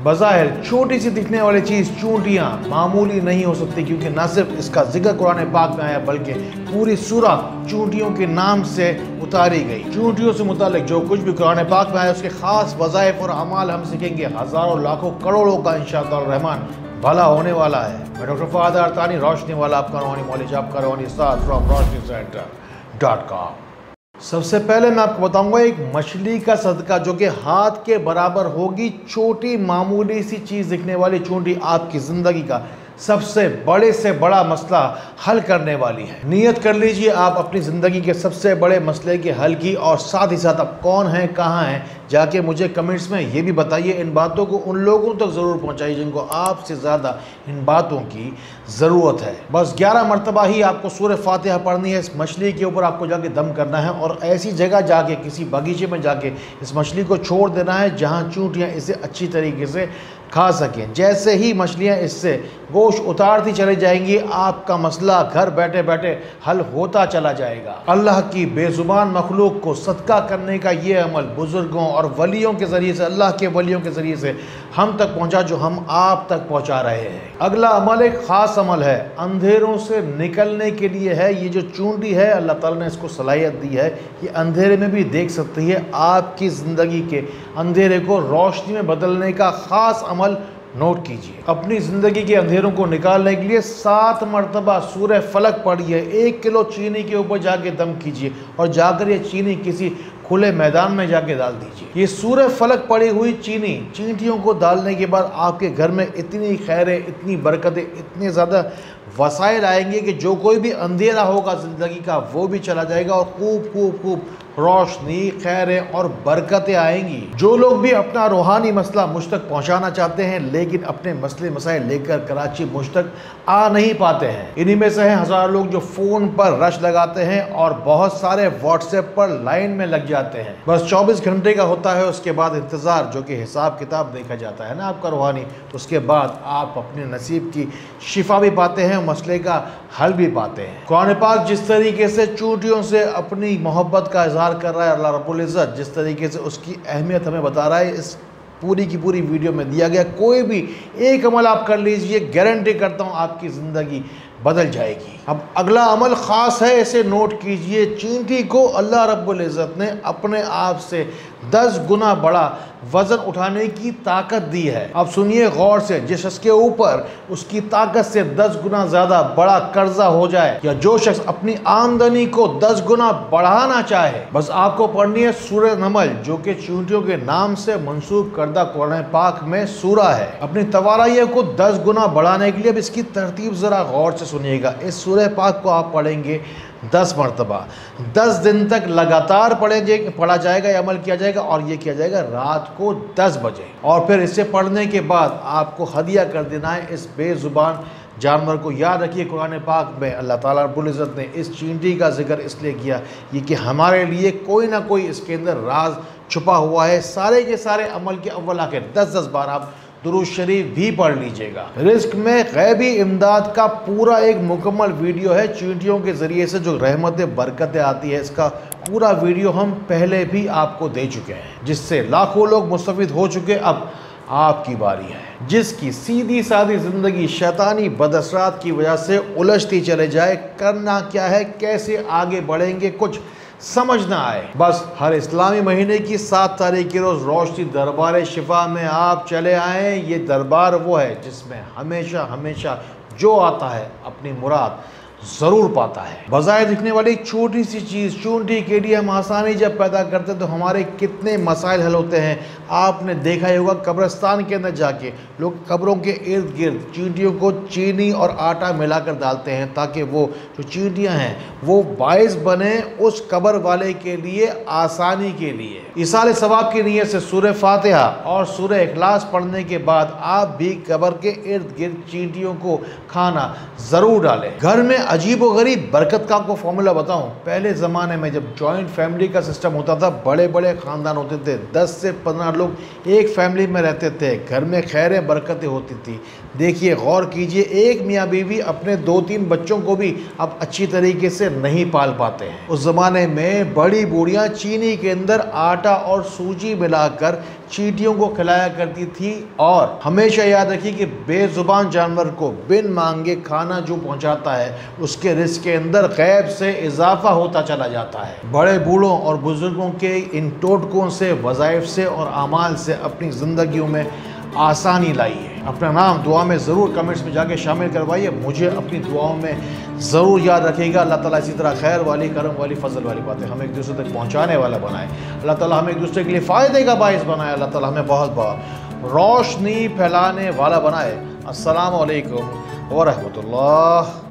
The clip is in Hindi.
बज़ाहिर छोटी सी दिखने वाली चीज़ चूंटियाँ मामूली नहीं हो सकती, क्योंकि न सिर्फ इसका जिक्र कुरान पाक में आया बल्कि पूरी सूरह चूंटियों के नाम से उतारी गई। चूंटियों से मुतालिक जो कुछ भी कुरान पाक में आया उसके खास वज़ाइफ और अमाल हम सीखेंगे। हज़ारों लाखों करोड़ों का इंशाअल्लाह रहमान भला होने वाला है। मैं डॉक्टर फहद अरतानी, रोशनी वाला आपका रूहानी मौलवी, आपका रूहानी उस्ताद फ्रॉम RoshniCenter.com। सबसे पहले मैं आपको बताऊंगा एक मछली का सदका जो कि हाथ के बराबर होगी। छोटी मामूली सी चीज़ दिखने वाली चूंटी आपकी ज़िंदगी का सबसे बड़े से बड़ा मसला हल करने वाली है। नियत कर लीजिए आप अपनी ज़िंदगी के सबसे बड़े मसले के हल की, और साथ ही साथ आप कौन हैं, कहाँ हैं, जाके मुझे कमेंट्स में ये भी बताइए। इन बातों को उन लोगों तक ज़रूर पहुँचाइए जिनको आपसे ज़्यादा इन बातों की ज़रूरत है। बस 11 मरतबा ही आपको सूरह फातिहा पढ़नी है। इस मछली के ऊपर आपको जाके दम करना है और ऐसी जगह जाके, किसी बगीचे में जाके इस मछली को छोड़ देना है जहाँ चूंटियाँ इसे अच्छी तरीके से खा सकें। जैसे ही मछलियाँ इससे गोश्त उतारती चली जाएंगी, आपका मसला घर बैठे बैठे हल होता चला जाएगा। अल्लाह की बेजुबान मखलूक को सदका करने का ये अमल बुजुर्गों और वलियों के ज़रिए से, अल्लाह के वलियों के ज़रिए से हम तक पहुँचा, जो हम आप तक पहुँचा रहे हैं। अगला अमल एक ख़ास अमल है, अंधेरों से निकलने के लिए है। ये जो चूंटी है, अल्लाह ताला ने इसको सलाहियत दी है कि अंधेरे में भी देख सकती है। आपकी ज़िंदगी के अंधेरे को रोशनी में बदलने का ख़ास अमल नोट कीजिए। अपनी ज़िंदगी के अंधेरों को निकालने के लिए 7 मरतबा सूरह फलक पढ़िए। 1 किलो चीनी के ऊपर जाके दम कीजिए और जाकर ये चीनी किसी खुले मैदान में जाके डाल दीजिए। ये सूरह फलक पड़ी हुई चीनी चींटियों को डालने के बाद आपके घर में इतनी खैरें, इतनी बरकतें, इतने ज़्यादा वसाइल आएंगे कि जो कोई भी अंधेरा होगा ज़िंदगी का वो भी चला जाएगा और खूब खूब खूब रोशनी, खैरें और बरकतें आएंगी। जो लोग भी अपना रूहानी मसला मुझ तक पहुँचाना चाहते हैं लेकिन अपने मसले मसाइल लेकर कराची मुझ तक आ नहीं पाते हैं, इन्हीं में से हैं हज़ारों लोग जो फ़ोन पर रश लगाते हैं और बहुत सारे व्हाट्सएप पर लाइन में लग जाते हैं। बस 24 घंटे का होता है, उसके बाद इंतज़ार, जो कि हिसाब किताब देखा जाता है ना आपका रूहानी। उसके बाद आप अपने नसीब की शिफा भी पाते हैं, मसले का हल भी पाते हैं। कुरान पाक जिस तरीके से चूंटियों से अपनी मोहब्बत का इजहार कर रहा है, अल्लाह रब्बुल इज़्ज़त जिस तरीके से उसकी अहमियत हमें बता रहा है, इस पूरी की पूरी वीडियो में दिया गया। कोई भी एक अमल आप कर लीजिए, गारंटी करता हूँ आपकी ज़िंदगी बदल जाएगी। अब अगला अमल ख़ास है, इसे नोट कीजिए। चींटी को अल्लाह रब्बुल इज़्ज़त ने अपने आप से 10 गुना बड़ा वज़न उठाने की ताकत दी है। अब सुनिए गौर से, जिस शख्स के ऊपर उसकी ताकत से 10 गुना ज़्यादा बड़ा कर्जा हो जाए, या जो शख्स अपनी आमदनी को 10 गुना बढ़ाना चाहे, बस आपको पढ़नी है सूरह नमल, जो कि चींटियों के नाम से मंसूब करदा कुरान पाक में सूरा है। अपनी तवाराइयों को 10 गुना बढ़ाने के लिए अब इसकी तरतीब ज़रा गौर से सुनिएगा। इस सूरह पाक को आप पढ़ेंगे 10 मरतबा, 10 दिन तक लगातार पढ़ा जाएगा, ये अमल किया जाएगा, और ये किया जाएगा रात को 10 बजे। और फिर इसे पढ़ने के बाद आपको हदिया कर देना है इस बेज़ुबान जानवर को। याद रखिए, कुरान पाक में अल्लाह ताला रब्बुल इज़्ज़त ने इस चींटी का जिक्र इसलिए किया ये कि हमारे लिए कोई ना कोई इसके अंदर राज छुपा हुआ है। सारे के सारे अमल के अव्वल आखिर 10-10 बार आप दुरूद शरीफ भी पढ़ लीजिएगा। रिस्क में गैबी इमदाद का पूरा एक मुकम्मल वीडियो है, चींटियों के ज़रिए से जो रहमतें बरकतें आती है, इसका पूरा वीडियो हम पहले भी आपको दे चुके हैं, जिससे लाखों लोग मुस्तफ़िद हो चुके। अब आपकी बारी है। जिसकी सीधी सादी ज़िंदगी शैतानी बदअसरात की वजह से उलझती चले जाए, करना क्या है, कैसे आगे बढ़ेंगे, कुछ समझ ना आए, बस हर इस्लामी महीने की 7 तारीख के रोज़ रोशनी दरबार शिफा में आप चले आएँ। ये दरबार वो है जिसमें हमेशा हमेशा जो आता है अपनी मुराद ज़रूर पाता है। बज़ाहिर दिखने वाली छोटी सी चीज़ चूंटी के लिए हम आसानी जब पैदा करते हैं तो हमारे कितने मसाइल हल होते हैं। आपने देखा ही होगा, कब्रिस्तान के अंदर जाके लोग कब्रों के इर्द गिर्द चींटियों को चीनी और आटा मिलाकर डालते हैं ताकि वो जो चींटियां हैं वो बाइस बने उस कब्र वाले के लिए आसानी के लिए। इसाले सवाब की नीयत से सूरह फातिहा और सूरह इखलास पढ़ने के बाद आप भी कब्र के इर्द गिर्द चींटियों को खाना ज़रूर डालें। घर में अजीब व गरीब बरकत का आपको फॉर्मूला बताऊं, पहले ज़माने में जब जॉइंट फैमिली का सिस्टम होता था, बड़े बड़े ख़ानदान होते थे, 10 से 15 लोग एक फैमिली में रहते थे, घर में खैरें बरकतें होती थी। देखिए, गौर कीजिए, एक मियाँ बीवी अपने 2-3 बच्चों को भी अब अच्छी तरीके से नहीं पाल पाते हैं। उस ज़माने में बड़ी बूढ़ियाँ चीनी के अंदर आटा और सूजी मिलाकर चींटियों को खिलाया करती थी। और हमेशा याद रखिए कि बेजुबान जानवर को बिन मांगे खाना जो पहुंचाता है उसके रिस्क के अंदर गैब से इजाफा होता चला जाता है। बड़े बूढ़ों और बुजुर्गों के इन टोटकों से, वज़ाइफ से और आमाल से अपनी ज़िंदगियों में आसानी लाइए। अपना नाम दुआ में ज़रूर कमेंट्स में जाके शामिल करवाइए। मुझे अपनी दुआओं में ज़रूर याद रखिएगा। अल्लाह ताला इसी तरह खैर वाली, करम वाली, फजल वाली बातें हमें एक दूसरे तक पहुँचाने वाला बनाए। अल्लाह ताला हमें एक दूसरे के लिए फ़ायदे का बाइस बनाए। अल्लाह ताला हमें बहुत बहुत रोशनी फैलाने वाला बनाए। अस्सलामु अलैकुम व रहमतुल्लाह।